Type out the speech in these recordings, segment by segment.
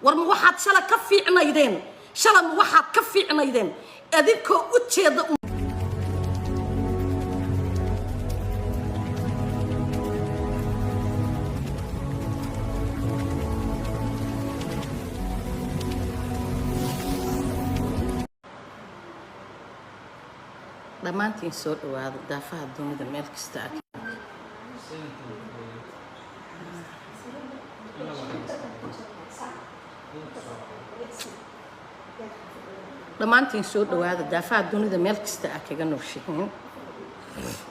warma waxaad shala ka fiicnaydeen shala waxaad ka fiicnaydeen adinkoo u jeeda dhammaantiin soo dhawaado daafaha dunida meel kasta ah dhammaantiin soo dhawaado daafaha dunida meel kasta ah kaga nooshihiin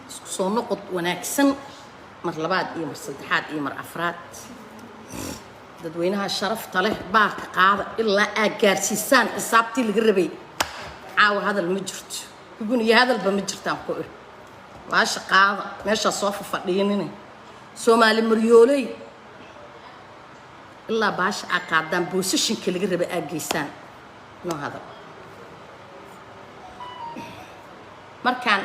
isku soo noqod wanaagsan mar labaad iyo mar saddexaad iyo mar afraad dadweynaha sharafta leh baa ka qaada ilaa aad gaarsiisaan xisaabtii laga rabay caawa hadal ma jirto يقول يا هذا البمجرتان كوي واش قاضي ماشي صوف فدينين سومالي مريولي الا باش عقادان بوسيشن كلي ربي اجيسان نو هذا markaan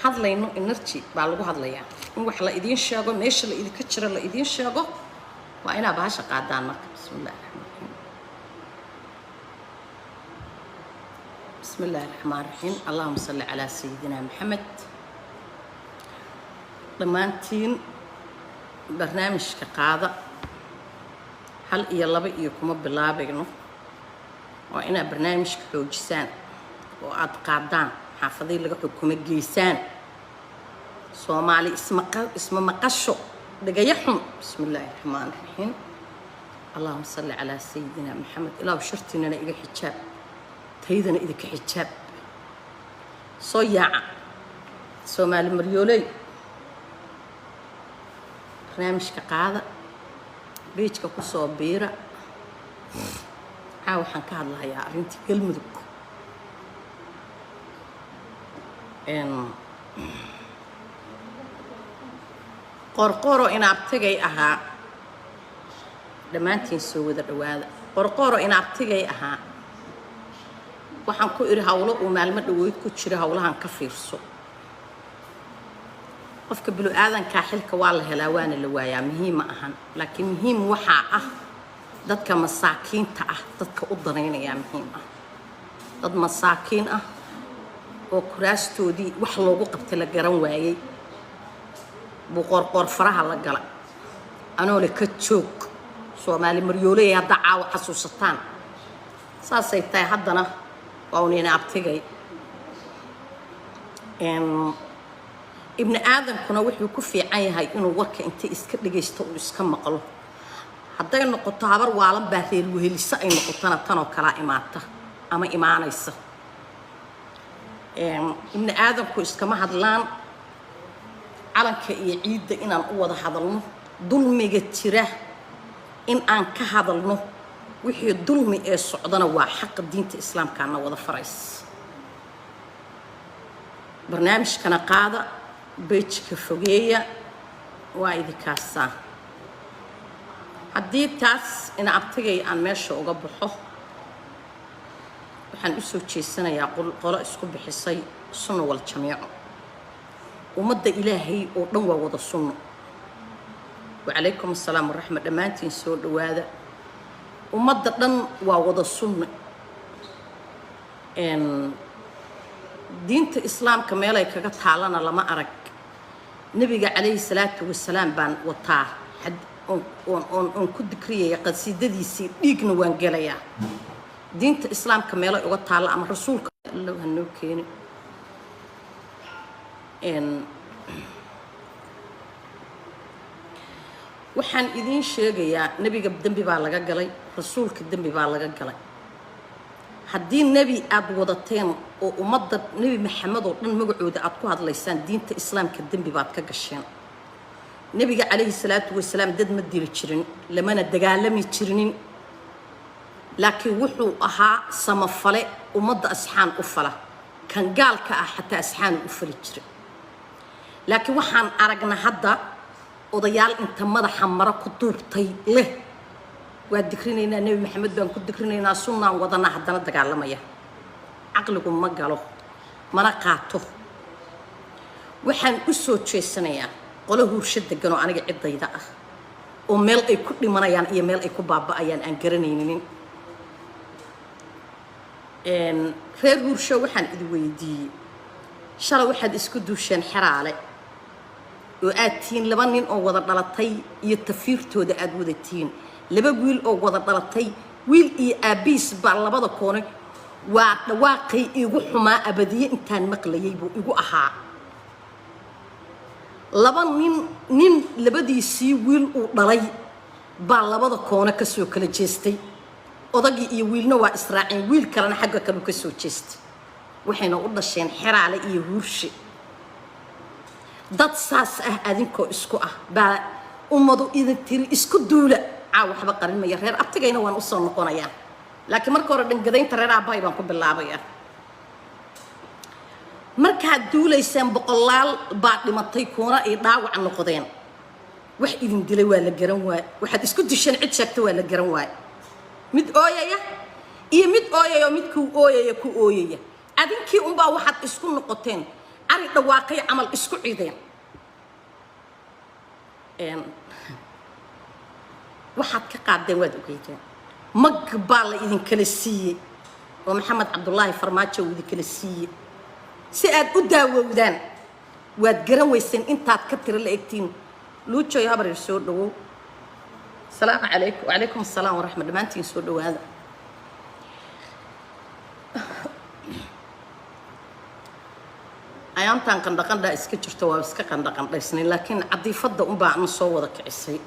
hadlayno energy baa lagu hadlayaa in wax la idin sheego meesha la idin ka jira la idin sheego waa ina baasha qaadaan marka bismillaah بسم الله الرحمن الرحيم اللهم صل على سيدنا محمد ضمانتين برنامج كقاضة هل يلا بيكم بالله بينه وأنا برنامج كحوجسان وعد قادان حافظين لكم الجيسان صومالي اسم مقشو دقيحهم بسم الله الرحمن الرحيم اللهم صل على سيدنا محمد إلا وشرتنا إلى حجاب تيدنا إذا كحجاب صياع سومالي مريولي برنامج كقاعدة بيج كقصة بيرة عاو حنكاد الله يا أنتي كل مذك إن قرقورو إن أبتجي أها لما أنتي نسوي ذا الرواية قرقورو إن أبتجي أها waxaan ku iri hawlo oo maalmo dhaweyd ku jira hawlahan ka fiirso qofka bilu aadanka xilka waa la helaa waana la waayaa muhiim ahan laakiin muhiim waxa ah dadka masaakiinta ah dadka u dareynaya muhiim ah dad masaakiin ah oo kuraastoodii wax loogu qabtay la garan waayay boqor faraha la gala anoo le ka joog Soomaali maryoolay hadda caawa xasuusataan saasay tahay haddana وأنا أبتغي ابن آدم كنا وحي كفي عين هاي إنه وك أنت إسكت لجيستو إسكم مقلو حتى إنه قطعبر وعلم بهذيل وهي لسه إنه قطنا تنو كلا إماته أما إيمانه يسه ابن آدم كو إسكم هذلان على كيعيد إن القوة هذلنا ظلم جتره إن أن كهذلنا وحي الظلم السعودنا وحق الدين الإسلام كان وضع فريس برنامج كان قاعدة بيتش كفوقية وايدي كاسا حديد تاس إن أبتغي أن ماشي وقبحه وحن أسوي شي سنة يقول قراء اسكب بحصي السنة والجميع ومد إلهي ونوى وضع السنة وعليكم السلام ورحمة الله ما تنسوا هذا ومدة دن ووضع السنة إن دين الإسلام كمالا يكاكت حالنا لما أرك نبي عليه الصلاة والسلام بان وطاه حد on ku dikriya qasiidadii si dhiigna waan galaya diinta islaamka meel ay uga taala ama rasuulka Allah hanoo keenay waxaan idin sheegayaa nabiga dambi baa laga galay rasuulka dambi baa laga galay haddii nabi aad wadateen oo ummadda nabi maxamed oo dhan magacooda aad ku hadlaysaan diinta islaamka dambi baad ka gasheen nabiga calayhi salaatu wasalaam dad ma dili jirin lamana dagaalami jirin laakiin wuxuu ahaa samafale ummadda asxaan u fala kan gaalka ah xataa asxaan u fali jiray laakiin waxaan aragnaa hadda odayaal inta madaxa mara ku duubtay leh waa dikrinaynaa nabi maxamed baan ku dikrinaynaa sunnaan wadana haddana dagaalamaya aqligu ma galo mana qaato waxaan u soo jeesanayaa qolo huursha degan oo aniga cidayda ah oo meel ay ku dhimanayaan iyo meel ay ku baaba'ayaan aan garanaynin reer Huursho waxaan idin weydiiyey shalay waxaad isku duusheen xiraale oo aad tiin laba nin oo wada dhalatay iyo tafiirtooda aad wadatiin laba wiil oo wada dhalatay wiil iyo aabiis baa labada koone waa dhawaaqay igu xumaa abadiye intaan maqlayay buu igu ahaa laba nin labadiisii wiil uu dhalay baa labada koone ka soo kala jeestay odagii iyo wiilna waa israaceen wiil kalena xagga kale ka soo jeestay waxayna u dhasheen xiraale iyo Huurshe dad saas ah adinkoo isku ah baa ummadu idin tiri isku duula waxba qarinaya reer abtigayna waan u soo noqonayaa laakiin marka hore dhangadaynta reer aabbahay baan ku bilaabayaa markaad duulaysaan boqolaal baa dhimatay koona ay dhaawac noqdeen wax idin dilay waa la garan waay waxaad isku disheen cid sheegta waa la garan waay mid ooyaya iyo mid ooyaya midkuu ooyaya ku ooyaya adinkii unbaa waxaad isku noqoteen ari dhawaaqay camal isku ciideen waxaad ka qaadeen waad ogeydeen mag baa la idin kala siiyey oo maxamed cabdullaahi farmaajo uu idin kala siiyey si aad u daawowdaan waad garan weyseen intaad ka tira la egtiin luujoy habaryar soo dhawow salaamu calaykum wacalaykum assalaam waraxmat dhammaantiin soo dhawaada ayaantaan qandhaqandhaa iska jirto waa iska qandhaqandhaysnay laakiin cadiifadda unbaa aan soo wada kicisay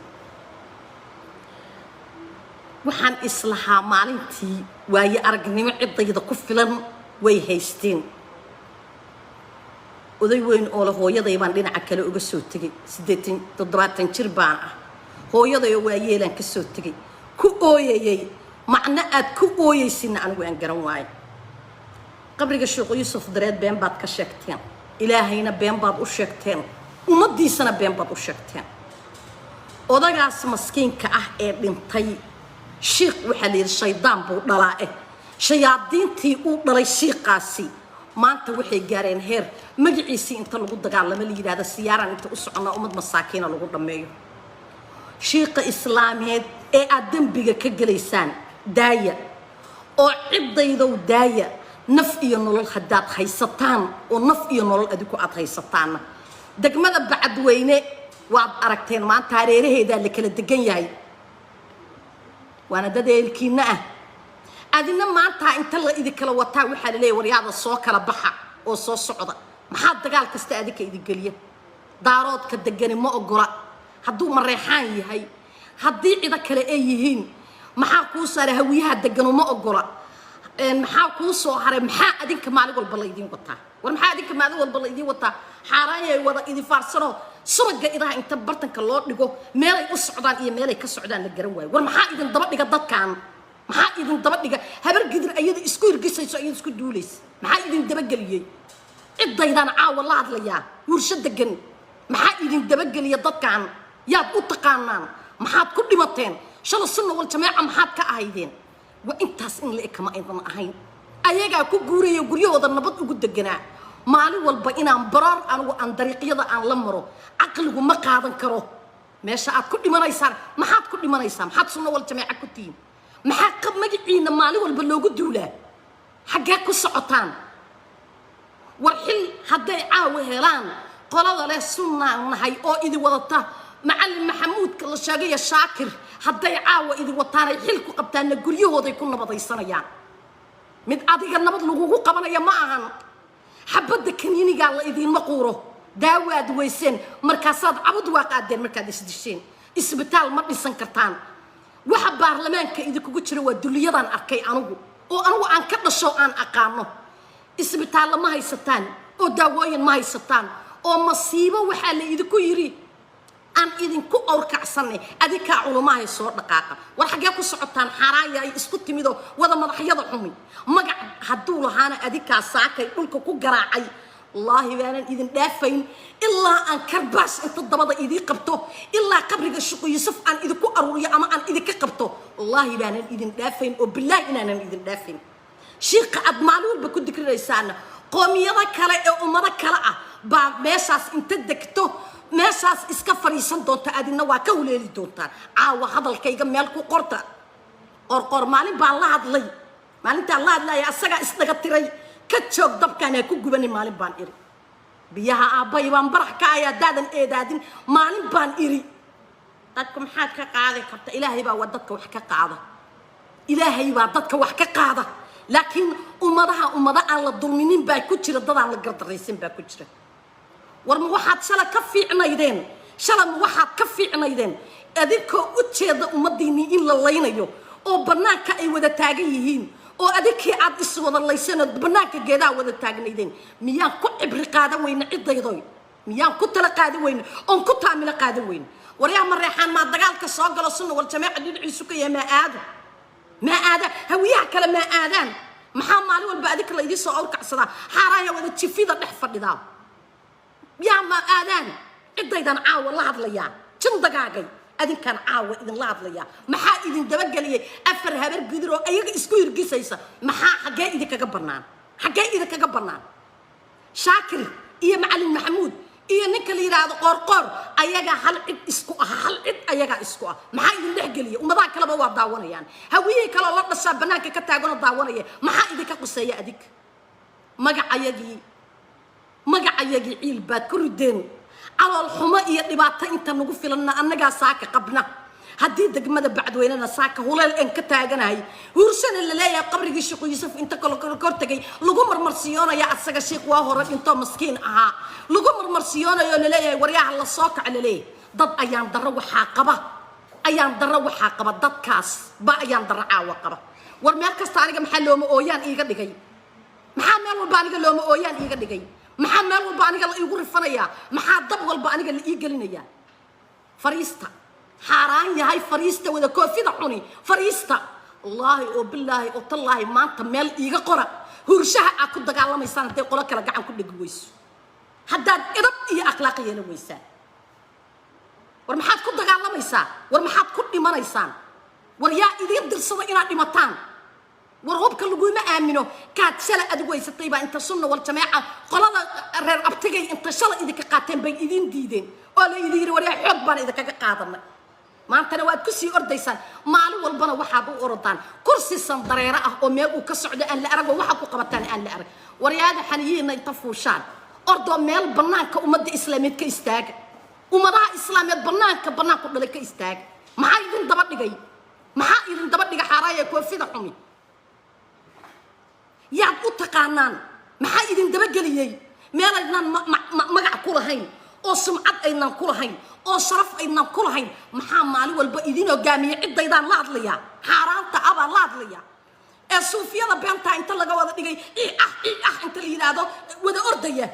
waxaan islahaa maalintii waaye aragnimo ciddayda ku filan way haysteen oday weyn oo la hooyaday baan dhinaca kale uga soo tegay 87 jir baan ah hooyaday waa yeelan ka soo tegay ku ooyayay macna aad ku ooyaysin anigu aan garan waay qabriga sheekh Yuusuf dareed been baad ka sheegteen ilaahayna been baad u sheegteen ummadiisana been baad u sheegteen odagaas maskiinka ah ee dhintay sheekh waxa la yiri shaydaan buu dhalaa shayaadiintii uu dhalay sheekhaasi maanta waxay gaareen heer magaciisii inta lagu dagaalamo la yiraahdo siyaaran inta u socona ummad masaakiina lagu dhameeyo sheekha islaameed ee aad dambiga ka galaysaan daaya oo ciddaydow daaya naf iyo nolol haddaad haysataan oo naf iyo nolol adigu aad haysataana degmada Bacadweyne waad aragteen maanta hareeraheeda la kala degan yahay waana dadeelkiina ah adina maanta inta la idin kala wataa waxa la leeyahay waryaada soo kala baxa oo soo socda maxaa dagaal kasta adika idin galiya daaroodka degani ma ogola hadduu mareexaan yahay haddii cida kale ay yihiin maxaa kuu saaray hawiyaha deganu ma ogola maxaa kuu soo haray maxaa adinka maalin walba la idin wataa war maxaa adinka maalin walba la idin wataa xaaraayay wada idin faarsano subaga idaha inta bartanka loo dhigo meelay u socdaan iyo meelay ka socdaan la garan waayo war maxaa idin daba dhiga dadkan maxaa idin daba dhiga habar gidir ayada isku irgisayso ayada isku duulaysa maxaa idin daba galiyay ciddaydan caawa la hadlayaa Huursho degan maxaa idin daba galiya dadkan yaad u taqaanaan maxaad ku dhimateen shala sunna wal jamaaca maxaad ka ahaydeen wa intaas in la ekama aydan ahayn ayaga ku guureeyo guryahooda nabad ugu deganaa maalin walba inaan barar anigu aan dariiqyada aan la maro aqligu ma qaadan karo meesha aad ku dhimanaysaan maxaad ku dhimanaysaan maxaad sunna wal jamaaca ku tiin maxaa qab magaciina maalin walba loogu duulaa xagee ku socotaan war xil hadday caawa helaan qolada leh sunnaan nahay oo idin wadata macallin maxamuudka la sheegay shaakir hadday caawa idin wataan ay xil ku qabtaan guryahooda ku nabadaysanayaan mid adiga nabad lagugu qabanaya ma ahan xabada kaniiniga la idin maquuro daawaad weyseen markaasaad cabud waa qaadeen markaad isdisheen isbitaal ma dhisan kartaan waxa baarlamaanka idinku jira waa duliyadan arkay anigu oo anigu aan ka dhasho aan aqaano isbitaal ma haysataan oo daawooyin ma haysataan oo masiibo waxa la idinku yiri aan idinku awrkacsanay adika culumaahay soo dhaqaaqa war xagee ku socotaan xaraaya ay isku timido wada madaxyada xumi magac haduu lahaana adika saakay dhulka ku garaacay wallahi baanan idin dhaafayn ilaa aan karbaas inta dabada idin qabto ilaa qabriga Sheekh Yuusuf aan idinku aruuriyo ama aan idinka qabto wallahi baanan idin dhaafayn oo billahi inaanan idin dhaafayn sheekh ad maalulba ku dikrinaysaan qoomiyada kale ee ummada kale ah baa meeshaas inta degto meeshaas iska fariisan doonta adina waa ka huleeli doontaan caawa hadalkayga meel ku qorta qorqor maalin baan la hadlay maalintaan la hadlaya asagaa isnaga tiray ka joog dabkaan ha ku gubanin maalin baan iri biyaha aabbay baan barax ka ayaa daadan eedaadin maalin baan iri dadku maxaad ka qaadi karta ilaahay baa waa dadka wax ka qaada ilaahay baa dadka wax ka qaada laakiin ummada aan la dulminin baa ku jira dad aan la gardaraysan baa ku jira war ma waxaad shala ka fiicnaydeen shala ma waxaad ka fiicnaydeen adinkoo u jeeda ummadiinii in la laynayo oo bannaanka ay wada taagan yihiin oo adinkii aad iswada layseen oo bannaanka geedaha wada taagnaydeen miyaan ku cibri qaadan weyne ciddaydoy miyaan ku tala qaadan weyne oon ku taamilo qaadan weyne waryaa ma reexaan maa dagaalka soo galo sunna wal jamaaca dhinaciisu ka yahay maa aada hawiyaha kale maa aadaan maxaa maalin walba adinka la idiin soo awrkacsadaa xaaraaya wada jifida dhex fadhidaa yaa ma aadaan ciddaydan caawa la hadlayaa jindagaagay adinkaan caawa idinla hadlayaa maxaa idin dabageliyay afar habar gudur oo ayaga isku hirgisaysa maxaa xaggee idinkaga bannaan shaakir iyo macalin maxamuud iyo ninka la yidhaahdo qoorqoor ayagaa hal cid isku ah maxaa idin dhexgeliya ummadaha kaleba waa daawanayaan hawiyihii kaloo la dhashaa bannaanka ka taaganoo daawanaya maxaa idinka quseeya adig magacayagii ciil baad ku rideen calool xumo iyo dhibaato inta nagu filanna annagaa saaka qabna haddii degmada bacdweynena saaka huleel aan ka taaganahay huursana la leeyahay qabrigii sheekh yuusuf inta kor tagay lagu marmarsiyoonaya asaga sheekh waa hore dhintoo maskiin ahaa lagu marmarsiyoonayo la leeyahay waryaha la soo kaca la leeyahay dad ayaan darro waxaa qaba dadkaas ba ayaan darro caawa qaba war meel kasta aniga maxaa looma ooyaan iiga dhigay maxaa meel walba aniga looma ooyaan iiga dhigay maxaa meel walba aniga la iigu rifanayaa maxaa dab walba aniga la ii gelinayaa fariista xaaraan yahay fariista wada koofida cuni fariista wallaahi oo bilaahi oo tallaahi maanta meel iiga qora hurshaha aad ku dagaalamaysaan hadday qolo kale gacan ku dhigi weyso haddaad edab iyo akhlaaq yeelan weysaan war maxaad ku dagaalamaysaa war maxaad ku dhimanaysaan war yaa idiin dirsada inaad dhimataan war hubka laguma aamino kaad shala adigu haysatay baa inta sunna wal jamaaca qolada reer abtigay inta shala idinka qaateen bay idiin diideen oo la idin yiri war yaa xoog baan idinkaga qaadanay maantana waad ku sii ordaysaan maalin walbana waxaad u orodaan kursi sandareero ah oo meel uu ka socdo aan la arag oo waxa ku qabataan aan la arag waryaada xaniyiina inta fuushaan ordoo meel bannaanka ummadda islaameed ka istaaga ummadaha islaameed bannaanku dhalay ka istaaga maxaa idin daba dhiga xaaraaya koofida xumi yaad u taqaanaan maxaa idin dabageliyey meel aydnaan magac ku lahayn oo sumcad aydnaan ku lahayn oo sharaf aydnaan ku lahayn maxaa maalin walba idin hogaamiya ciddaydaan la hadlayaa xaaraanta abaa la hadlaya ee suufiyada beentaa inta laga wada dhigay inta la yidhaahdo wada ordaya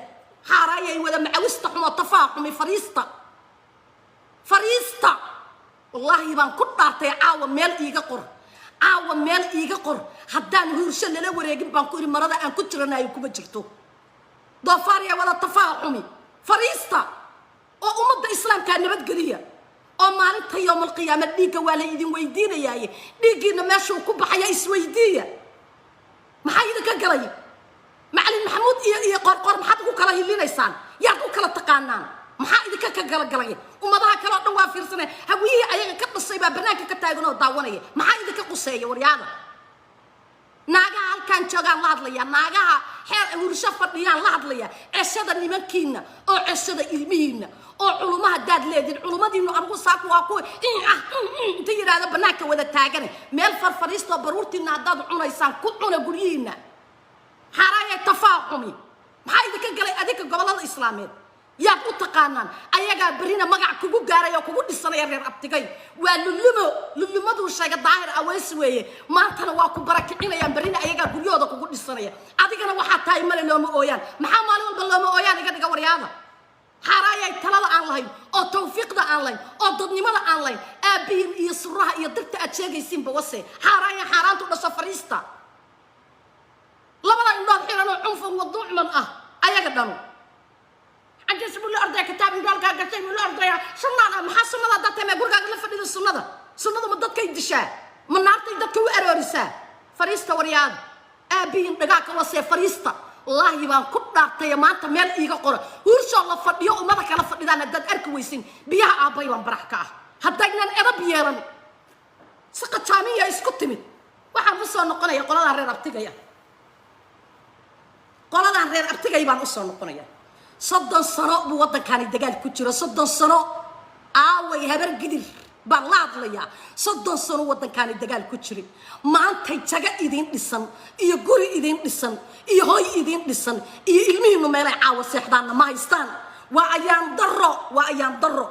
xaaraayay wada macawista xumo tafaa xumi fariista wallaahi baan ku dhaartay caawa meel iiga qor haddaan huursho lala wareegin baan ku iri marada aan ku jiranayo kuma jirto doofaarya wada tafaa xumi fariista oo ummadda islaamkaa nabadgeliya oo maalinta yowmalqiyaama dhiigga waa la idin weydiinayaaye dhiiggiina meeshuu ku baxaya isweydiiya maxaa idinka galay macalin maxamuud iyo qorqor maxaad ugu kala hilinaysaan yaad u kala taqaanaan maxaa idinka ka galgalay ummadaha kale oo dhan waa fiirsanay hawiyihii ayaga ka dhasay baa bannaanka ka taagan oo daawanaya maxaa idinka quseeya waryaada naagaha halkaan joogaan la hadlaya naagaha xeer hursho fadhiyaan la hadlaya ceshada nimankiina oo ceshada ilmihiina oo culumaha daad leedin culumadiinu anigu saaku waa kuwa inta yidhaahdo bannaanka wada taagane meel farfariistoo baruurtiina haddaad cunaysaan ku cuna guryihiina xaaraaya tafaaxumi maxaa idinka galay adinka gobollada islaameed yaad u taqaanaan ayagaa berina magac kugu gaaray oo kugu dhisanaya reer abtigay waa lulumaduu sheega daahir aweys weeye maantana waa ku barakicinayaan berina ayagaa guryahooda kugu dhisanaya adigana waxaa tahay male looma ooyaan maxaa maalin walba looma ooyaan iga dhiga waryaada xaaraayay talada aan lahayn oo tawfiiqda aan lahayn oo dadnimada aan lahayn aabihin iyo suraha iyo dirta aad sheegaysiinba wase xaaraaya xaaraantu dhasho fariista labada indhood xiran oo cunfan waduucman ah ayaga dhano عجز بقول له أرضي كتاب من دول قال قلت له أرضي سنة ما حصل ما ضدت ما يقول قال لفدي السنة ما ضدت كيد الشاة من نارتي ضدت كوي أروريسا فريستا ورياض أبين دقاق وصي فريستا والله بان كدارتay maanta meel iiga qora hursho la fadhiyo umada kala fadhidaan dad arki weysin biyaha aabay baan barax ka ah hadaynan erab yeelan saqa jaamiya isku timid waxaan u soo noqonaya qolada reer abtigaya baan u soo noqonaya 30 sano buu wadankaani dagaal ku jiro 30 sano aaway habar gidir baan la hadlayaa 30 sano wadankaani dagaal ku jiray maanta jaga idin dhisan iyo guri idin dhisan iyo hooy idin dhisan iyo ilmihiinu meelay caawa seexdaan ma haystaan waa ayaan darro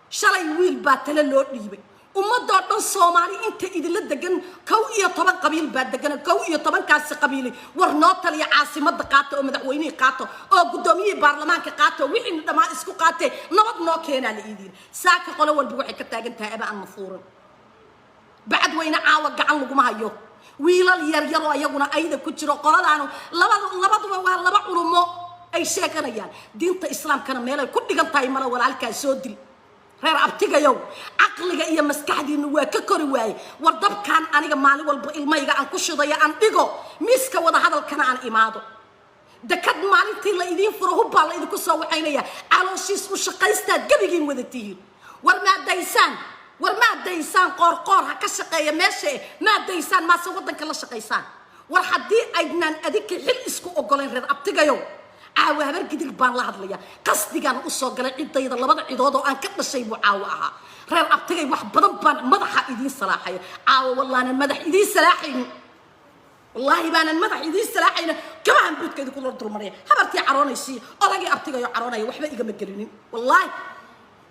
shalay wiil baa tala loo dhiibay ummadoo dhan Soomaali inta idinla degan 12 qabiil baa degan 12 kaas qabiil war noo taliya caasimada qaato oo madaxweynaha qaato oo gudoomiyaha baarlamaanka qaato wixii dhamaan isku qaatay nabad noo keenaa la idin saaka qolo walba waxay ka taagan tahay aba aan mafuuran bacad weyna caawa gacan lagu ma hayo wiilal yar oo ayaguna ayda ku jiro qoladaanu labaduba waa laba culumo ay sheeganayaan diinta islaamkana meel ay ku dhigan tahay mala walaalka soo dil reer abtigayow aqliga iyo maskaxdiinu waa ka kori waay war dabkan aniga maalin walba ilmayga aan ku shidayo aan dhigo miiska wada hadalkana aan imaado dakad maalintii la idin furo hubba la idinku soo waxaynaya calooshiis u shaqaysta gabigiin wada tihiin war ma daysaan qoor ha ka shaqeeya meesha ma daysaan ma soo wadanka la shaqaysaan war haddii aydnan adinka xil isku ogoleen reer abtigayow caawa habar gidir baan la hadlaya qasdigan u soo galay cidayda labada cidood oo aan ka dhashay buu caawa ahaa reer abtigay wax badan baan madaxa idin salaaxay caawa wallahi madax idin salaaxay wallahi baanan madax idin salaaxayna kamaan budkeedu ku durmaraya habartii caroonaysi odagii abtigayo caroonaya waxba igama gelinin wallahi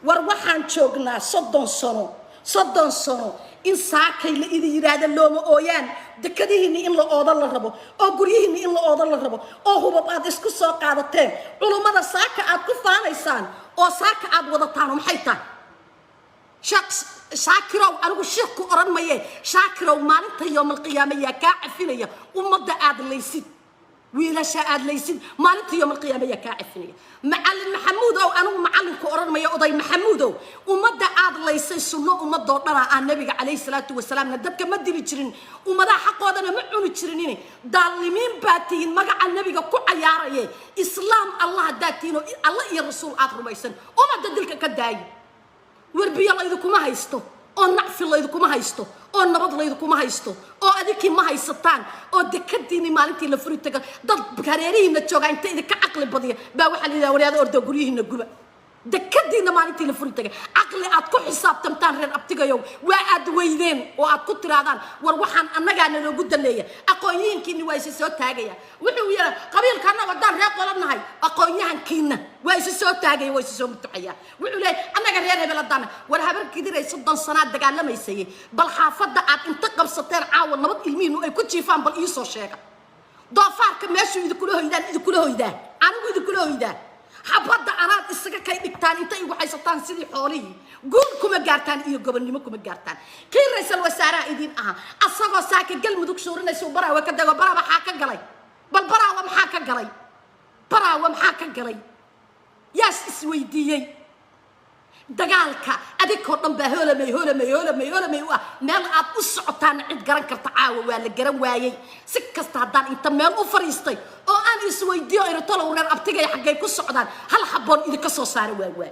war waxaan joognaa 30 sano in saakay la idin yiraahdo looma ooyaan dekadihiina in la oodo la rabo oo guryihiina in la oodo la rabo oo hubab aad isku soo qaadateen culumada saaka aad ku faanaysaan oo saaka aad wadataan maxay tahay shaakirow anigu sheekhu oran maye shaakirow maalinta yawmal qiyaamah ka cafinaya umada aad leysid wiilasha aad leysid maalinta yawmal qiyaamah ka cafinaya macallin maxamuud oo anigu macalinku oran maye oday maxamuud oo umada aad leysay sunno umadoo dhana aan nabiga kaleey salaatu wasalaam dadka ma dili jirin umada xaqoodana ma cuni jirin daalimiin baatiin magaca nabiga ku cayaaraye islaam allah daatiino allah iyo rasuul aad rumaysan umada dilka ka daay warbiya la idinku haysto oo nacfi la idinku haysto oo nabad la idinku haysto oo adikii ma haysataan oo dekadiini maalintii la furi taga dad hareerihiina jooga inta idinka aqli badiya baa waxa la yiraahdaa wariyaada ordo guryihiina guba dekadiina maalintii la furi taga aqli aad ku xisaabtamtaan reer abtigayow waa aad weydeen oo aad ku tiraadaan war waxaan annagaana loogu daleeya aqoonyihiinkiina waa is soo taagaya wuxuu yiri qabiilkana wadaan reer qolanahay aqoonyahankiina waa is soo taagay waa is soo mutacaya wuxuu leeyahay annaga reer hebeladana war habar kidiray 30 sano dagaalamaysay bal xaafada aad inta qabsateen caawa nabad ilmihiinu ay ku jiifaan bal ii soo sheega doofaarka meeshu idinku hoydaan anigu idinku hoydaan habada anaad isaga kay dhigtaan inta igu haysataan sidii xoolihii guul kuma gaartaan iyo gobonnimo kuma gaartaan kii ra'iisul wasaaraha idin aha asagoo saaka galmudug shuurinayso baraawa ka dago baraawa maxaa ka galay bal baraawa maxaa ka galay yaas isweydiiyey dagaalka adikoo dhan baa hoolamay meel aad u socotaan cid garan karta caawa waa la garan waayay si kasta haddaan inta meel u fariistay oo aan isweydiiyo irtolow reer abtigay xaggay ku socdaan hal xaboon idinka soo saara waa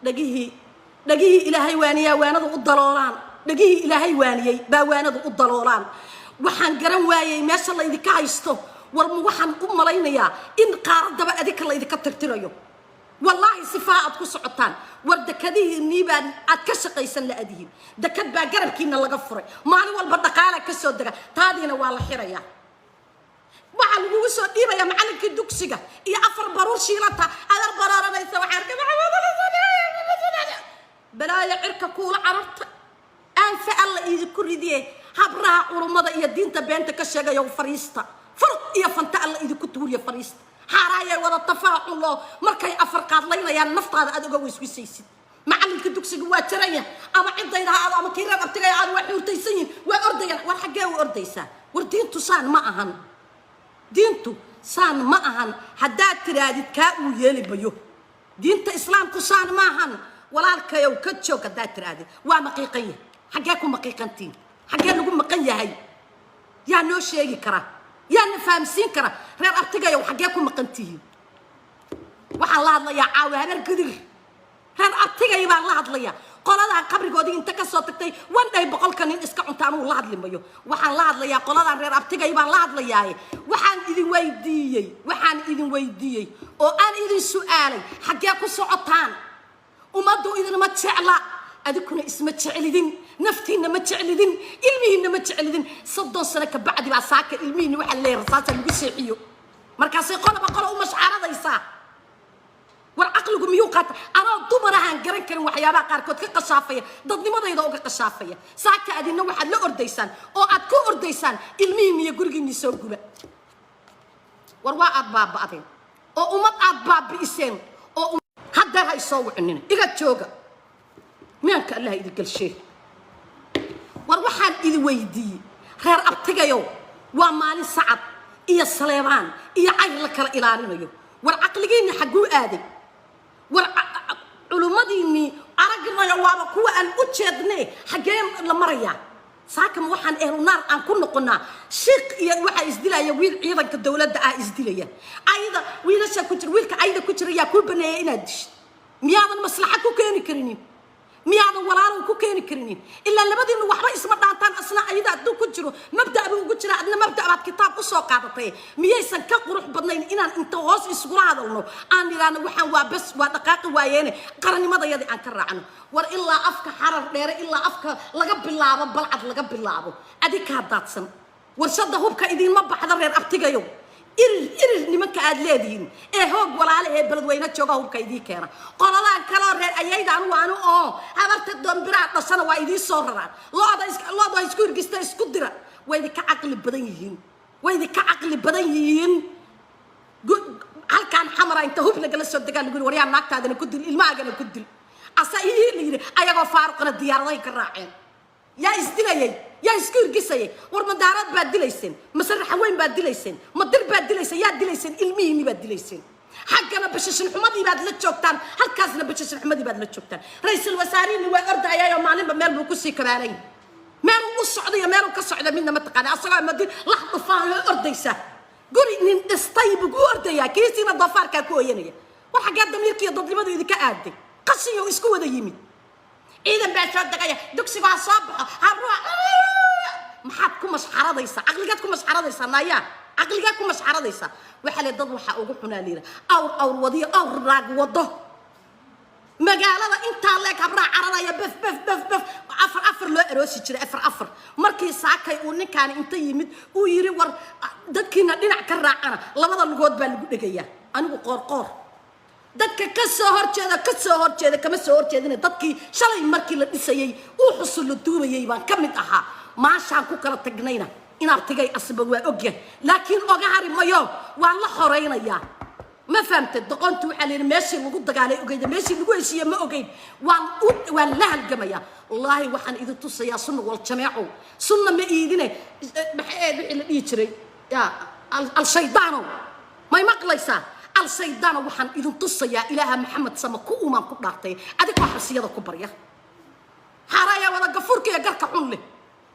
dhagihii ilaahay waaniyaa waanadu u daloolaan dhagihii ilaahay waaniyey baa waanadu u daloolaan waxaan garan waayay meesha la idinka haysto war waxaan u malaynayaa in qaaradaba adika la idinka tirtirayo والله صفاء كسعتان وردكديه النيبان أتكشقيسن لأديهم دكد باجرب كينا لغفره ما لي والبدقالة كسودرة تادينا والله حرية وعلى وسود ديما يا معلم كدوكسيجا يا أفر برور شيلتها على البرارة ما يسوي حركة بلايا عركة كول عرفت أنف الله يذكر دي هبرها ورمضة يا دين تبين تكشجا يا فريستا فرق يا فنت الله يذكر تقول يا فريستا حرايا ولا تفاعل الله مركي أفرقات لينا يا النفط هذا أدوجا ويسويسيس معلم كدوكسي جوا تريا أما عندنا هذا أما كيرا أبتجي على واحد ورتيسين وأرديا والحاجة وأرديسا وردينتو سان معهن دينتو سان معهن حدات ترادي كأو يلي بيو دينت إسلام كسان معهن ولا الكيو كتشو كدات ترادي ومقيقية حاجاكم مقيقنتين حاجة نقول مقية هاي يا نو شيء كرا يا نفهم سينكرة غير أبتجا يو حاجاكم مقنتيه وحلا الله يا عاوي هذا القدر غير أبتجا يبقى الله الله قال هذا قبر قادي أنت كسرتي وين ده بقول كان إسكع أنت عمو الله اللي بيو وحلا الله يا قال هذا غير أبتجا يبقى الله الله يا وحن إذن ويدي وأنا إذن سؤالي حاجاكم سعطان وما دو إذن ما تعلى أديكنا اسمه تعلدين نفتينا ما تعلدين علمينا ما تعلدين صدق سنة كبعد ما ساكر علمينا وحلا رصاصة المسيحيو مركز يقول بقولوا مش عارضة يسا والعقل يوقات أنا ضمرها هنقرن كان وحيابا قاركوت كقشافية ضدني ما ضيضوا كقشافية ساكا أدينا واحد لا أرديسان أو أدكو أرديسان علمينا يقولي نسوق بقى وروا أطباب بعدين أو أمت أطباب بإسم أو هذا هيسوي عننا إذا تشوقه مين كان الله إذا كل شيء وروحان إذا ويدي غير أبتجيو ومالي صعب إيا السليمان إيا عير لك الإلاني نيو والعقلين حقو آدي والعلومات أرجعنا يوابا كوا أن أتشدني حقين لمريا ساكم وحن إيرونار أن كنا قلنا شيك يا واحد إزدلا يا ويل أيضا كدولة دا إزدلا أيضا ويل شكوتر ويلك أيضا كوتر يا كل بني إندش مياض المصلحة كوكيني كرينين مياض ورانو كوكيني كرينين إلا اللي بدي إنه واحد اسمه دانتان أصلا أيضا دو كوترو مبدأ أبو كوتر عندنا مبدأ بعد كتاب قصة قاعدتين ميسن كقروح بدنين إن أنت واس يسقط هذا إنه أنا رانا وحن وبس ودقائق وياني قرني ماذا يدي أنكر عنه وإلا أفك حرر دير إلا أفك لقب الله بلعب لقب الله أديك هاداتسن ورشده بك إذا ما بحضر غير أبتجيو إر نمك أدلادين هو ولا عليه بلد وين تجوا بك إذا كنا قال لا كلا غير أيد عنو هذا تدم برا تصنع وإذا صورنا لا ده يسكر جست يسكدرا وإذا كعقل بديهين وإذا كعقل بديهين هل كان حمرا أنت هو بلقى الصدق قال يقول وريا ناقت هذا نكدل الماء قال نكدل أسأيه اللي أيها فارقنا الديار ذيك الراعين يا إزدلاي يا إسكير قصي ورمدارات بدليسين مسرح وين بدليسين مدير بدليسين يا دليسين الميني بدليسين حقنا بشش الحمدي بدل الشوكتان هل كازنا بشش الحمدي بدل الشوكتان رئيس الوزراء وأرد يا يوم معلم بمال بكسي كبارين مالو السعودية مالو كالسعودية منا متقنا أصلا مدير لحظة فان أرديسة قولي إن استيب قورديا كيسينا ضفار كاكوينية وحاجات دميركي ضد لماذا إذا كأدي قصي وإسكو هذا يمين إذا بعد دقيقة دكسي بقى صبح هروح محدكم مش حراديسة عقلياتكم مش حراديسة نايا عقلياتكم مش حراديسة وحال الضد وحا أوجحنا لينا أو وضي أو راج وضه مقالة أنت لك أبرع عرنا يا بف أفر لا روسي ترى أفر مركي ساكا يقولني كان أنت يمد ويري ور دكينا لنا كراعنا لما ذا نقود بالدقيقة أنا بقار dadka ka soo horjeeda kama soo horjeedina dadkii shalay markii la dhisayay uu xusul duubayay baan kamid ahaa maashaan ku kala tagnayna inaad tagay asba waa ogyahay laakiin oga hari mayo waan la xoreynaya ma fahamtay doqontu waxa leeyahay meeshii lagu dagaalay ogayda meeshii lagu heshiiyay ma ogeyn waan la halgamaya wallahi waxaan idin tusayaa sunna wal jamaaco sunna ma iidine maxay la dhigi jiray ya al shaydaano may maqlaysaa السيدان وحن إذن تصيا إله محمد سمكو وما كبرتي أديك واحد سيادة كبرية حرايا ولا قفورك يا جرك حنله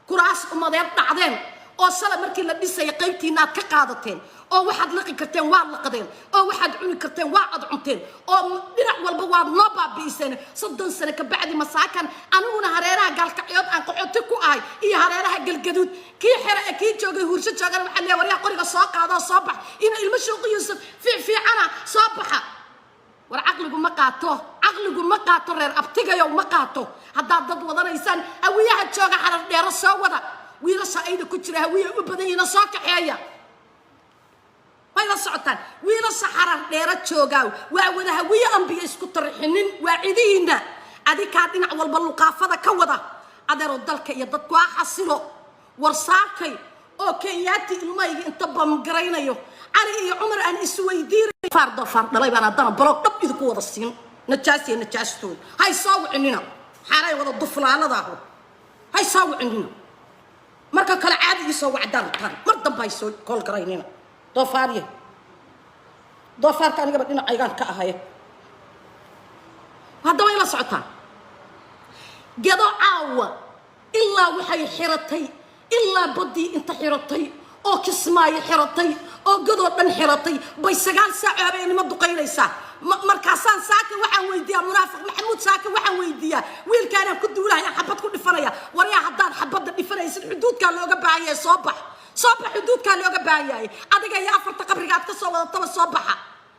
كراس وما ذي بعدين أو سلام مركي لبيس يقيمتي نات كقادتين أو واحد لقي كرتين واللقدين أو واحد عوني كرتين واحد عنتين أو بنع والبواب نبا بيسن صدق سنة كبعد مساكن أنا هريرها قال كعياد أن قعدتكو آي إيه هريرها قال جدود كي حرق أكيد جوجي هورشة جاكر محلي وريا قرية الصاق هذا صباح إن المشروق يوسف في أنا صباحة والعقل مقاطه عقل مقاطه غير أبتجا يوم مقاطه هذا ضد وضنا إنسان أويا هتشوجا حرق دير الصوّرة ويلا سعيد كتير هوية وبدينا صاك حياة ويلا سعتان ويلا سحرة ديرة شوجاو وأولا هوية أنبياء سكتر حنين وعدينا أدي كاتين أول بالقافة كودا أدي ردلك يدك وحصلوا ورساكي أوكي ياتي الماء أنت بمقرينا يو علي عمر أن إسويدير فرد لا يبان أدانا بلوك طب يذكوا الصين نتجاسون هاي صاو عننا حراي ولا الضفل على ظهره هاي صاو عننا marka kala caadi isoo wacdaan tan mar dambay soo kool gareynina doofaarka aniga badina aygaan ka ahay hadda way la socotaan gedo caawa illa waxay xiratay illa badii inta xiratay oo kismaayo xiratay oo godoo dhan xiratay bay 9 saac habeenimo duqaynaysaa markaasaan saaka waxaan weydiiyaa munaafiq maxamuud saaka waxaan weydiiyaa wiilkaanaan ku duulahay xabad ku dhifanaya waryaa haddaad xabadda dhifanaysid xuduudkaa looga baahan yahay soo bax xuduudkaa looga baahan yahay adiga iyo 4 qabriga aad ka soo wadataba soo baxa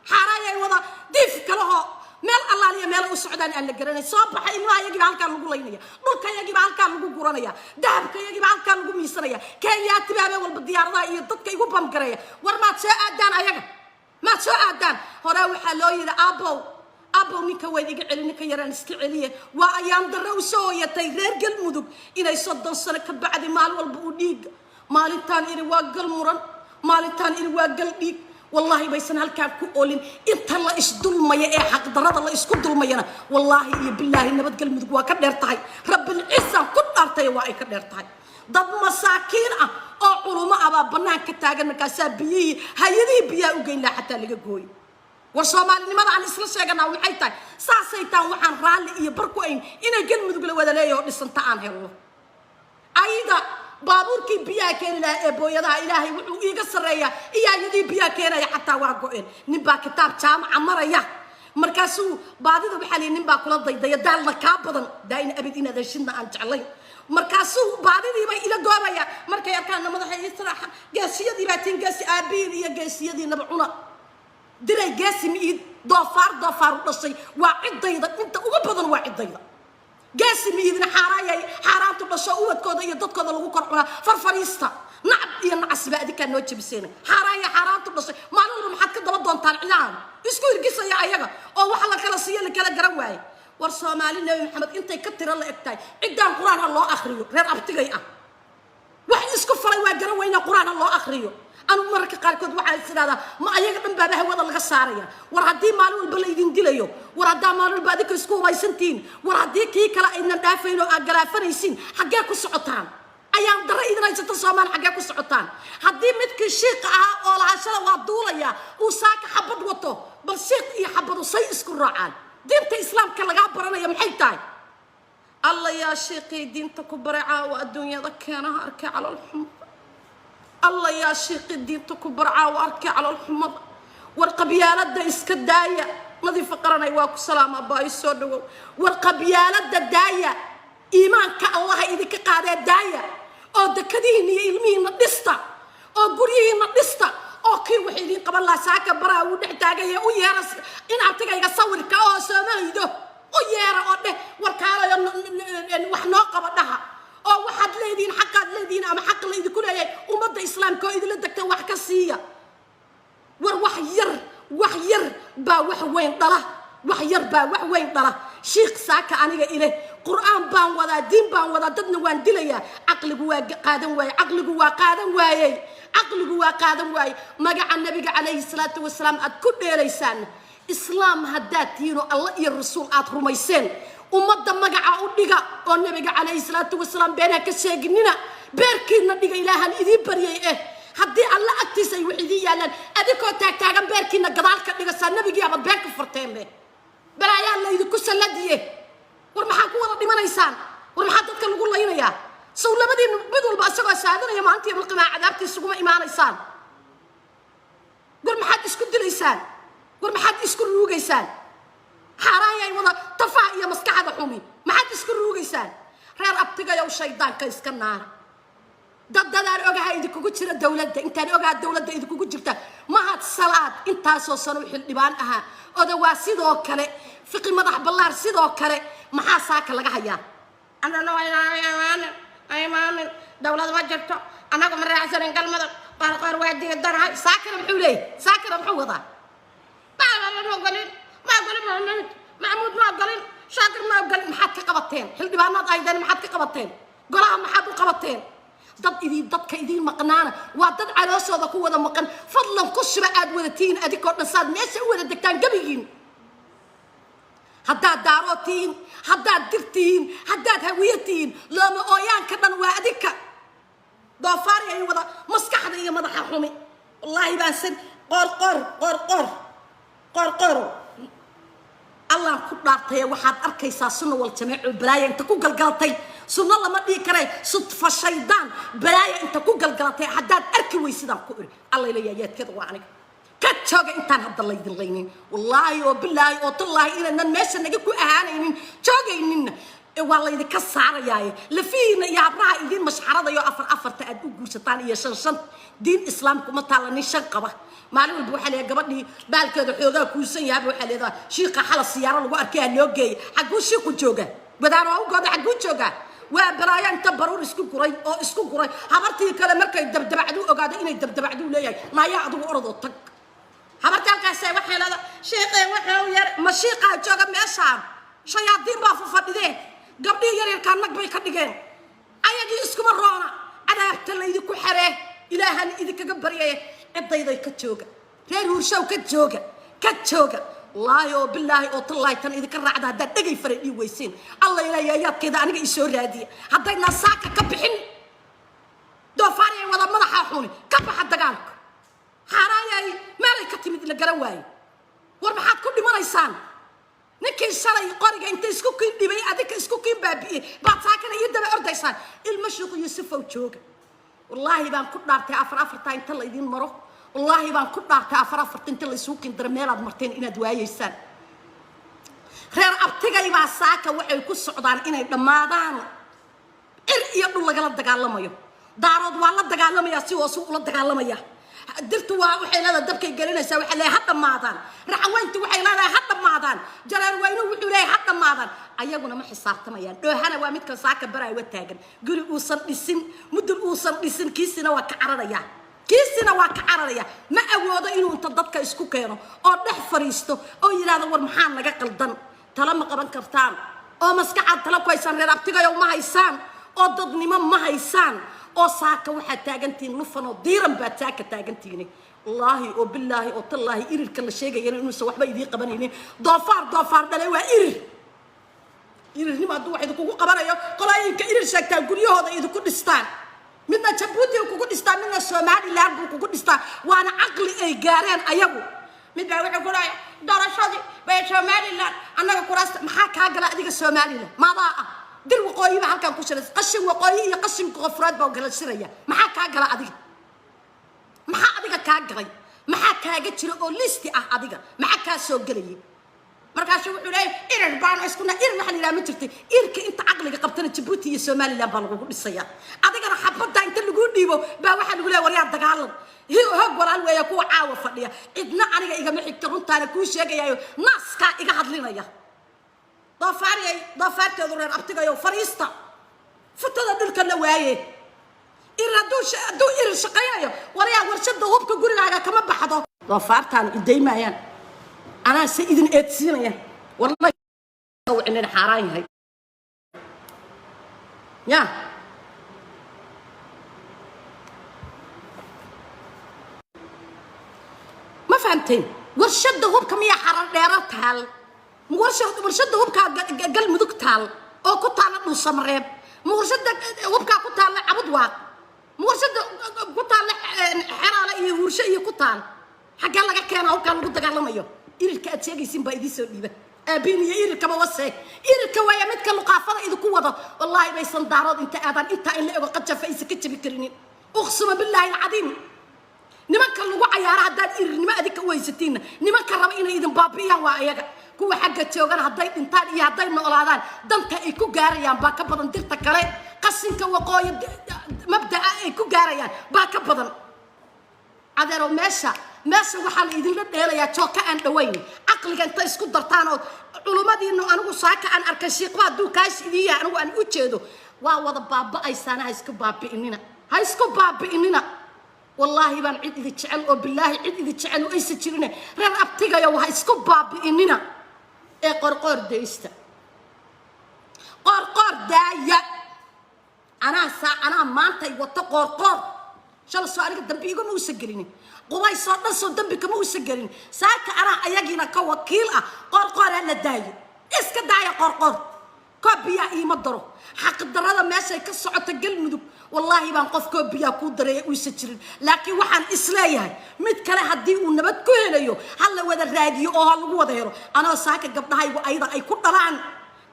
xaaraayay wada diif kalehoo meel allaaliya meel u socdaan aan la garanay soo baxa ilmaha iyagiiba halkaan lagu laynaya dhulka iyagiiba halkaan lagu guranaya dahabka iyagiiba halkaan lagu miisanaya kenyaatiba habeen walba diyaaradaha iyo dadka igu bamgareeya war maad soo aadaan ayaga maad soo aadaan horaa waxaa loo yidhi abow ninka wayd iga celi ninka yaraan iska celiye waa ayaan darre u soo hoyatay reer galmudug inay 30 sano ka bacdi maalin walba u dhiiga maalintaan iri waa gal muran maalintaan iri waa gal dhiig والله بيسن هالكاب كقولين أنت الله إيش ظلمية إيه حق ضرر الله إيش كل ظلمية والله إيه بالله النبت قلب مدقوا كدر تاي رب العزة كل أرتي واي كدر تاي ضد مساكين أو علماء أبا بنان كتاجر مكاسبيه هيدي بيا وجين لا حتى اللي جوي والصومال لماذا عن إسرائيل شجعنا وحيتاي ساسيتان وحن رالي يبركوين إن قلب مدقوا ولا لا يهون السنتان هلو أيضا baabuurkii biyaa keen ilaa booyadaha ilaahay wuxuu iiga sareeyaa iyaayadii biyaa keenaya xataa waa go'een nin baa kitaab jaamaca maraya markaasuu baadida waxa leeyahay nin baa kula daydaya daalna ka badan daayna abid inaad heshinna aan jeclay markaasuu baadidii bay ila goobaya markay arkaan madaxa israaxa gaasiyadii baa tiin gaasi aabiin iyo gaasiyadii nabcuna diray gaasi miid doofaar u dhashay waa cidayda inta ugu badan waa cidayda gaasi miidna xaaraantu dhasho uwadkooda iyo dadkooda lagu korcuna farfariista nacab iyo nacasba adika noo jabiseen xaaraantu dhashay maalin walba maxaad ka daba doontaan cilaan isku irgisaya ayaga oo wax la kala siiyo la kala garan waayay war Soomaali Nabi Maxamed intay ka tira la egtay cidaan quraan loo akhriyo reer abtigay ah wax isku falay waa garan weyna quraan loo akhriyo أنا مرة قاركود وعلى السنة ما أيق دم بابه هو الله قصاريا وردي مالو البلدين دليو وردا مالو البادك سكوا بايسنتين وردي كي كلا إن دافعينه أجرافريسين حقاكو سعطان أيام درا إذا نجت الصومان حقاكو سعطان هدي متك الشيق أول عشرة وعدولة وساك حبض وطو بالشيق يحبض وصي اسكر رعان دينت إسلام كلا جابرنا يا محيتاي الله يا شيقي دينتك برعا والدنيا ذكينا أركع على الحمر الله يا شيخ الدين تكبرعا واركع على الحمض والقبيالة دا اسكدايا نظيف قرنا يواكو سلام أبا يسودو والقبيالة دا دايا إيمانك الله إذا كقادة دايا أو دكدين يلمين الدستا أو قريين الدستا أو كي وحيدين قبل الله ساكا برا ونحتاجا يا ويارس إن أعطيك يصور كأو سمايدو ويارا أده وركالا وحنا قبلها أو واحد ليدين حق ليدين أما حق ليدين كل ومضى إسلام كويد لدكتة وحكسية وحير با وحوين طلا وحير با وحوين طلا شيخ ساكا أنا إليه قرآن بان ولا دين بان ولا ددن وان دليا عقل جوا قادم واي عقل جوا قادم واي عقل جوا قادم واي ما جاء النبي عليه الصلاة والسلام أتكل ليسان إسلام هداتينو الله الرسول أترميسين ومضى مجا أوديجا والنبي عليه الصلاة والسلام بينك السجننا بيركينا ديجا إلها الإذي بريه هدي الله أكتسي وحدي يالن أديكو تاجم بيركينا قدالك ديجا النبي جاب بيرك فرتين به بلا يالله إذا كسر لديه ورمحكوا ولا دي ما نيسان ورمحتك نقول له هنا يا سول بدي بدول بأسوا سادنا يا ما أنت يا ملقنا عذابتي السقوم إيمان نيسان ورمحت إسكت ليسان ورمحت إسكت روجيسان حرايا ولا طفا يا مسكحة حومي ما حد يسكر روجيسان reer abtiga yow shaydaanka iska naara dadadaan ogahay idinku ku jira dawladda intaan ogahay dawladda idinku ku jirta mahad salaad intaasoo sano xildhibaan aha odawaa sidoo kale fiqi madax ballaar sidoo kale maxaa saaka laga hayaa anana aymaan dawladda ma jirto anagu ma raacsan galmada qaar waa diidan saakana muxuu leeyahay saakana muxuu wadaa ما قالين محمود ما قالين شاكر ما قالين محد كقبتين حلبانات أيضا محد كقبتين قراها محد كقبتين ضد كيدين مقنانة وضد على صودا قوة مقن فضلا كش بعد ولتين أديك نصاد ناس ولا دكتان قبيين هداد داروتين هداد درتين هداد هويتين لما أويان كمان وأديك ضفاري أي وضع مسكح ذي مضح حومي والله باسن قر الله كبرتي وحد أركيسا سنة والجميع البلايا أنت كوجل قلتي sunna lama dhigi karay sudfa shaydaan balaaya inta ku galgalatay haddaad arki weysidaan ku iri alla ilayayaadkeeda waa aniga ka jooga intaan hadda laydin laynin wallaahi oo bilaahi oo tallaahi inaanan meesha naga ku ahaanaynin joogayninna waa laydinka saarayaaye lafihiina iyo habraha idiin mashxaradayo afarta aad u guursataan iyo shan diin islaamku ma taala nin shan qaba maalin walba waxaa leeyahay gabadhii baalkeeda xoogaa kuusan yahay waxaa leedahay shiiqa xala siyaaro lagu arkay loo geeyay xaguu shiiqu jooga wadaar oo gooda xaguu jooga waa baraaya inta baruur isku guray habartii kale markay dabdabacdu ogaado inay dabdabacdu leeyahay naaya adigu ordo tag habartii halkaas waxay leedahay shiiqeen waxa uu yar ma shiiqa jooga meeshaan shayaadiin baa fadhideen gabdhii yaryarkaa nag bay ka dhigeen ayagii iskuma roona cadaabta laydinku xaree ilaahan idinkaga baryaya ciddayday ka jooga reer huurshow ka jooga wallaahi oo bilaahi oo tallaahi tan idinka raacda haddaad dhegay faray dhii weyseen alla ilaayayaadkeeda aniga isoo raadiya haddayna saaka ka bixin doofaariyay wada madaxaa xuni ka baxa dagaalka xaaraayay meelay ka timid la garan waaye war maxaad ku dhimanaysaan ninkii shalay qoriga inta isku kiin dhibay adinka isku kiin baabi'iyey baad saakana iyo daba ordaysaan ilma shuuq yuusufow jooga wallaahi baan ku dhaartay afarta inta laydin maro wallaahi baan ku dhaartay afarta inta laysugu kiin dara meelaad marteen inaad waayeysaan reer abtigay baa saaka waxay ku socdaan inay dhammaadaan ir iyo dhul lagala dagaalamayo daarood waa la dagaalamaya si hoosu ula dagaalamaya dirtu waa waxay leedahay dabkay gelinaysaa waxay leedahay ha dhammaadaan raxaweyntu waxay leedahay ha dhammaadaan jaraar weynu wuxuu leeyahay ha dhammaadaan ayaguna ma xisaabtamayaan dhoohana waa midka saaka baraayo taagan guri uusan dhisin mudul uusan dhisin kiisina waa ka cararaya ma awoodo inuu inta dadka isku keeno oo dhex fariisto oo yiraahdo war maxaa naga qaldan tala ma qaban kartaan oo maskaxaad tala ku haysan reer abtigayo ma haysaan oo dadnimo ma haysaan oo saaka waxaa taagantiin lufan oo diiran baa saaka taagantiin wallaahi oo bilaahi oo tallaahi irirka la sheegayana inuusan waxba idiin qabanaynin doofaar dhalay waa irirnimo hadduu wax idinkugu qabanayo qolooyinka irir sheegtaan guryahooda idinku dhistaan midna jabuuti kugu dhistaan midna somaliland buu kugu dhistaan waana caqli ay gaareen ayagu mid baa wuxuu ku dhahay doorashadii bay somaliland annaga kuraasta maxaa kaa gala adiga somaliland maadaa ah dir waqooyi ba halkan ku shiray qashin waqooyi iyo qashin qofraad baa kala shiraya maxaa kaa gala adiga maxaa kaa galay maxaa kaaga jira oo listi ah adiga maxaa kaa soo galayay markaas wuxuu leeyahay irir baan iskuna irir waxa la yiraahdo jirtay irka inta aqliga qabtana Djibouti iyo Somaliland baa lagu dhisaya adigana xabada inta lagu dhiibo baa waxa lagu leeyahay wariyaa dagaalan hoog walaal weeya kuwa caawa fadhiya idna aniga igama xigta runtaana ku sheegayayo naaska iga hadlinaya doofaarteedu reer abtigayo fariista futada dhulka la waaye iraduu irir shaqeeyayo wariyaa warshada hubka gurigaaga kama baxdo doofaartaan idaymayaan أنا سيدنا إتسينيا والله أو عندنا حرام هاي يا ما فهمتين ورشد هوب كم يا حرام ديرات هال ورشد هوب كقل مدوك تال أو كتال نصمرب ورشد هوب كتال عبد واق ورشد كتال حرالة ورشة كتال حق الله كان هوب كان قد قال ما إيرك أتشيجيسين بايديسو ديبه أبيني إيرك ما وصي إيرك ويا متك اللقافة إذا قوة والله بيصن دارود أنت أذان أنت إلا قد جف إيسك تبكرني أقسم بالله العظيم نمك اللقوا عيار هداد إير نما أديك ويستين نمك الربعين إذا بابيا وعيا كوا حاجة تيوغان هداي أنت يا هداي نقولادان دمك إيكو جاريان باك بدن ترتك عليه قسنك وقايد مبدأ إيكو جاريان باك بدن عذروا ماشي waxaa la idin la dheelayaa jooka aan dhaweyn aqliga inta isku dartaan oo culumadii anigu saaka aan arkay shiiqba duu kaas idiya anigu aan u jeedo waa wada baaba'aysan ha isku baabi'inina wallahi baan cid idin jecel oo billahi cid idin jecel oo aysan jirin reer abtigayo waa isku baabi'inina ee qorqor deeysta qorqor daaya ana maanta wata qorqor shal soo aniga dambi igu ma u sagalini قواي صار نص دم كم هو سجلين ساك أنا أيجينا كوكيل قرقر أنا داي إسك داي قرقر كوبيا إيه مدرو حق الدرادة ماشي كسرعة تجل مدو والله يبان قف كوبيا كودرة ويسجلين لكن وحن إسلايها متكره هدي ونبت كله هلا وذا الراديو أو هلا وذا يرو أنا ساك قبل هاي وأيضا أي كل طلعن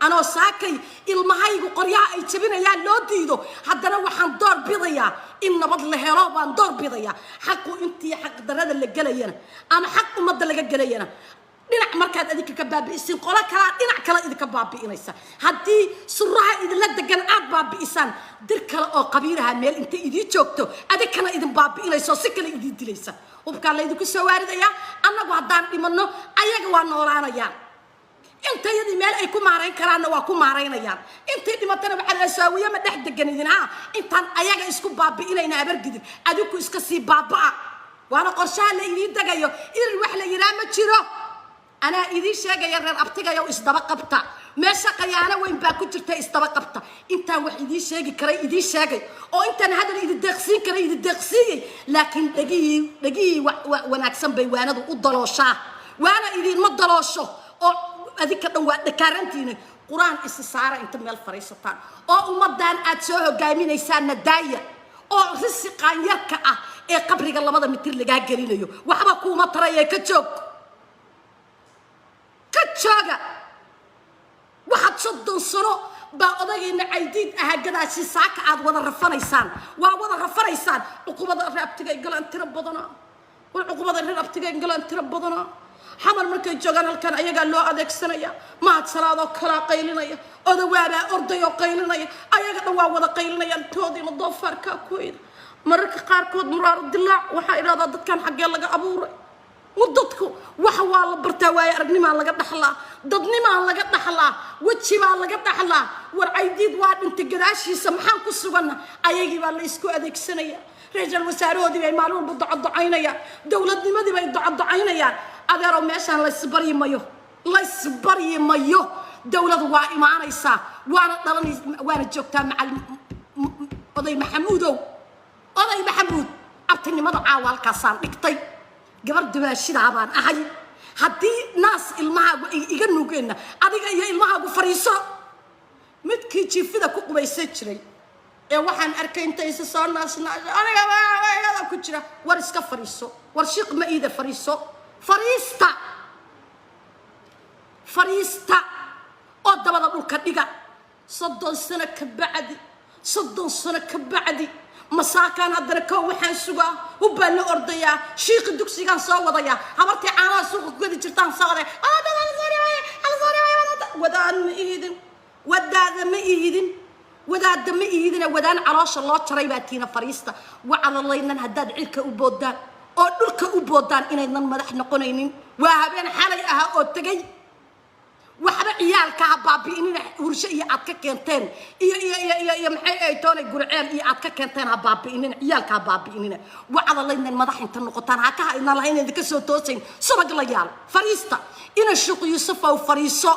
أنا ساكي المهاي قرية أي تبين يا لوديدو حتى أنا وحن دور بضيا إن بدل هرابان دور بضيا حقه أنتي حق دراد اللي جلينا أنا حق مد اللي جلينا دينا مركز أديك كباب إسين قلا كلا دينا كلا إذا كباب بإنسان هدي سرعة إذا لا دجن أكباب بإنسان درك أو قبيلها ميل أنت إذا شوكتو أديك كنا إذا باب بإنسان سكلا إذا دليسا وبكال إذا كسوارد يا أنا وعدان إمانو أيق وانورانا يا أنت يدي ميل أي كمارين كرانا وكمارين يا أنت يدي مثلا بحال أسوية ما تحت دجنيدنا أنت أيق إسكو باب بإنسان أبرجد أديكو إسكسي بابا وأنا قرشان اللي يدي دجايو إذا الوحلة يرام تشيرو أنا إذا شاقة يرن أبتقى يو إصدبقبتا ما شاقة أنا وين باكو جرتا إصدبقبتا أنت واحد إذا شاقة كري إذا شاقة أو أنت هذا إذا دقسين كري إذا دقسين لكن لقي وناكسن بيوانا دو الضلوشة وأنا إذا ما الضلوشة أو هذيك كارنتيني قرآن استسارة أنت من الفريسطان أو مدان أتسوه قايمين إيسان ندايا أو رسقان يركع إيه قبرك الله ماذا مثل لقاء قرينيو وحبا كوما ترى كتشوك كتشاجا واحد صدق صرو بقضي إن عيدين أهجنا شيء ساك عاد وضع رفريسان ووضع رفريسان عقوبة الرب تجي قال أنت ربضنا والعقوبة الرب تجي قال أنت ربضنا حمل مركي جانا كان أيه قال له أديك سنة ما تصراد كلا قيلنا يا أدوارا أرضي قيلنا يا أيه قال له وضع قيلنا يا تودي مضافر كويد مرك قاركود مرار الدلع وحيرا ضد كان حق الله أبوري وددكو waxa waa la bartaa way aragnimo laga dhaxlaa dadnimo laga dhaxlaa wajiba laga dhaxlaa war aydiid waa dhinta gadaashiisa maxaan ku suganna ayagii baa la isku adeegsanaya reejal wasaaroodii bay maalin walba ducaynaya dawladnimadii bay ducaynayaan adeero meeshan la isbari mayo dawladu waa imaanaysa waana dhalanaysa waana joogtaa macal oday maxamuudow oday maxamuud abtinimada caawalkaasaan dhigtay gabar dubaashida baan ahay hadii naas ilmaha iga nuugayna adiga iyo ilmaha fariiso midkii jiifida ku qubaysan jiray ee waxaan arkay inta isa soo naasna aniga waa ku jira war iska fariiso war shiiq ma iida fariiso fariista oo dabada dhulka dhiga 30 sano ka bacdi مساكن هذا الكون وحن سجى وبال أرضية شيخ الدكسي كان صوّد يا عمرتي أنا سوق قدي جرتان صادق أنا زاري ودان مئيدن وداد مئيدن ودان عراش الله تريباتينا فريستا وعلى الله إن هداد علك وبودان أو علك وبودان إن إننا مدح نقولين وهبين حالها أو تجي وحنا عيالك بابي إننا ورشة عتك كنتين يا محي توني قرعان عتك كنتين بابي إننا عيالك بابي إننا وعلى الله إن المدح إنت نقطان هكا إن الله إن ذيك سوتوسين سبق ليال فريستا إن الشوق يوسف أو فريسة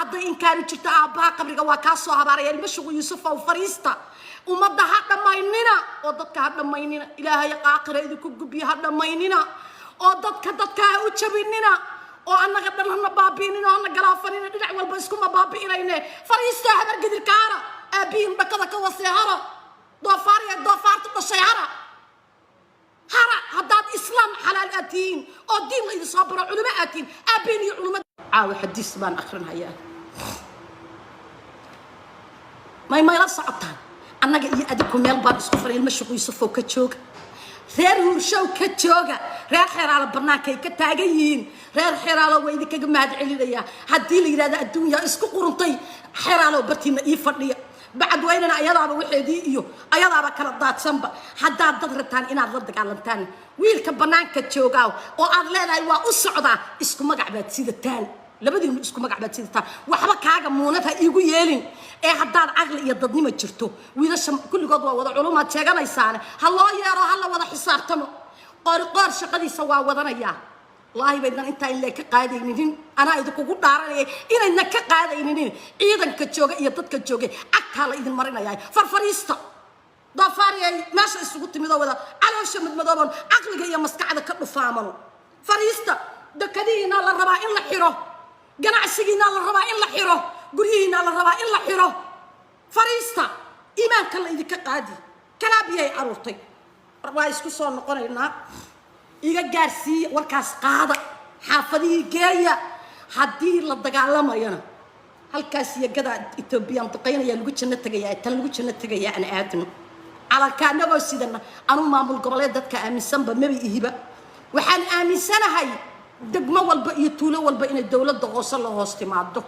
هذا إن كان جت أبا قبل وكاسو هباري المشوق يوسف أو فريستا ومدح هذا ما إننا وضدك هذا ما إننا إلهي قاقر إذا كوجبي هذا ما إننا وضدك وتشبيننا oo annaga dhalana baabiinina oo annaga galaafanina dhinac walba isku ma baabiinayne fariista habar gadir kaara aabiin bakada ka waseehara doofaartu dhashay hara haddaad islaam xalaal aatiin oo diin la idin soo baro culimo aatiin aabiin iyo culumada caawa xadiis baan akhrinhayaa may la socotaan annaga iyo adiku meel baan isku faray mashuuq Yuusuf oo ka jooga reer hurshow ka jooga reer xiraalo barnaakay ka taagan yihiin reer xiraalo way idinkaga mahad celinaya haddii la yiraahdo adduunyo isku quruntay xiraalo bartiina ii fadhiya bacad weynana ayadaaba waxeedii iyo ayadaaba kala daadsanba haddaad dad rabtaan inaad la dagaalantaan wiilka bannaanka joogaa oo aad leedahay waa u socdaa isku magac baad sidataan labadiinu isku magac baad sidataan waxba kaaga muunada iigu yeelin ee haddaad aqli iyo dadnimo jirto wiilasha kulligood waa wada culumaad sheeganaysaan ha loo yeero ha la wada xisaabtamo qoor shaqadiisa waa wadanaya wallaahi baydan inta in la ka qaadaynin ana idinku ku dhaaranay inayna ka qaadaynin ciidanka jooga iyo dadka jooga agta la idin marinayay farfariista doofaariyay meesha isugu timid wada caloosha madmadooban aqliga iyo maskaxda ka dhufaamano fariista dakadiina la rabaa in la xiro ganacsigiina la rabaa in la xiro gurihiina la rabaa in la xiro fariista iimaanka la idinka qaadi kalaabiyay aruurtay waa isku soo noqonaynaa iga gaarsiiya warkaas qaada xaafadii geeya haddii la dagaalamayana halkaas iyo gada Ethiopian duqeynaya lagu janno tagayaa tan lagu janno tagayaa aan aadno على كأنه سيدنا أنا ما أقول قبل ذاتك أمسن بمبي إهبة وحن أمسنا هاي دقمة والبقية والبقية الدولة دغوص الله استماده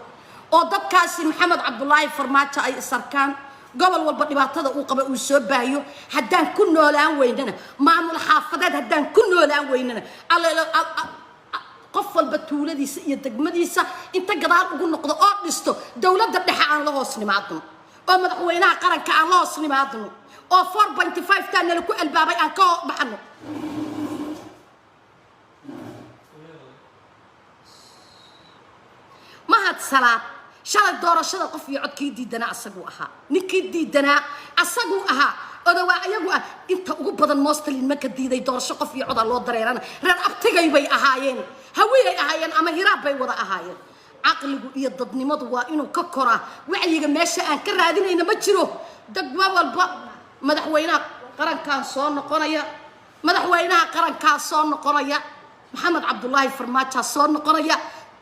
وضد كاسي محمد عبد الله فرمات أي سركان قبل والبقية بعتذا وقبل وسوب بايو هدان كنا لان ويننا مع الحافظات هدان كنا لان ويننا على قفل بتولة دي يدقمة دي أنت قدار أقول نقطة أرستو دولة دبحة عن الله استماده وما وينها قرن كعن الله استماده oo 4.5 tan lagu albaabay aan ka baxno mahad salaad shalay doorashada qof iyo codkii diidana asagu ahaa ninkii diidana asagu ahaa odawaa ayagu ah inta ugu badan moostalin ma ka diiday doorasho qof iyo cod loo dareerana reer abtigay bay ahaayeen hawiyay ahaayeen ama hiraab bay wada ahaayeen aqligu iyo dadnimadu waa inuu ka koraa wacyiga meesha aan ka raadinayna ma jiro dagma walba madaxweynaha qarankan soo noqonaya maxamed cabdullaahi farmaajo soo noqonaya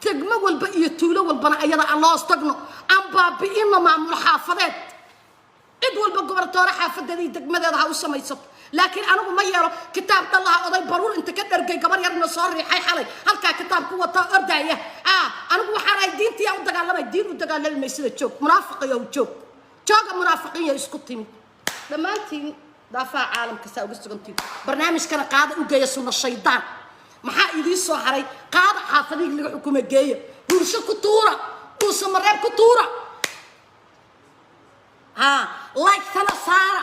degmo walba iyo tuulo walbana ayada aan loo istagno aan baabi'ino maamul xaafadeed cid walba goboltoore xaafadeedii degmadeeda ha u samaysato laakiin anigu ma yeelo kitaab dhallaha oday baruur inta ka dhargay gabar yarna soo riixay xalay halkaa kitaabku wata ordaya anigu waxaan ahay diintiyaa u dagaalamay diin u dagaalamay sida joog munaafiqiyo jooga munaafiqiyo isku timid dhammaantiin daafaha caalamka saa uga sugantiin barnaamijkana qaada u geeya sunna shaydaan maxaa idii soo haray qaada xaafadiga laga xukumo geeya bulsho ku tuura uusa mareeb ku tuura like tana saara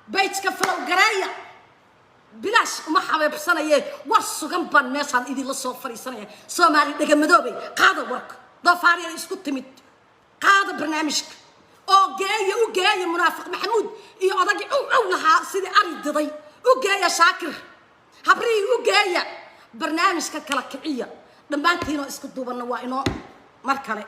baytka falow gareeya bilaash uma xabeebsanayee war sugan baan meeshaan idinla soo fariisanaya soomaali dhegamadoobay qaada warka doofaariyada isku timid qaada barnaamijka oo geeya munaafiq maxamuud iyo odagi lahaa sidii ari diday u geeya shaakir habrii u geeya barnaamijka kala kiciya dhammaantiinoo isku duubanna waa inoo mar kale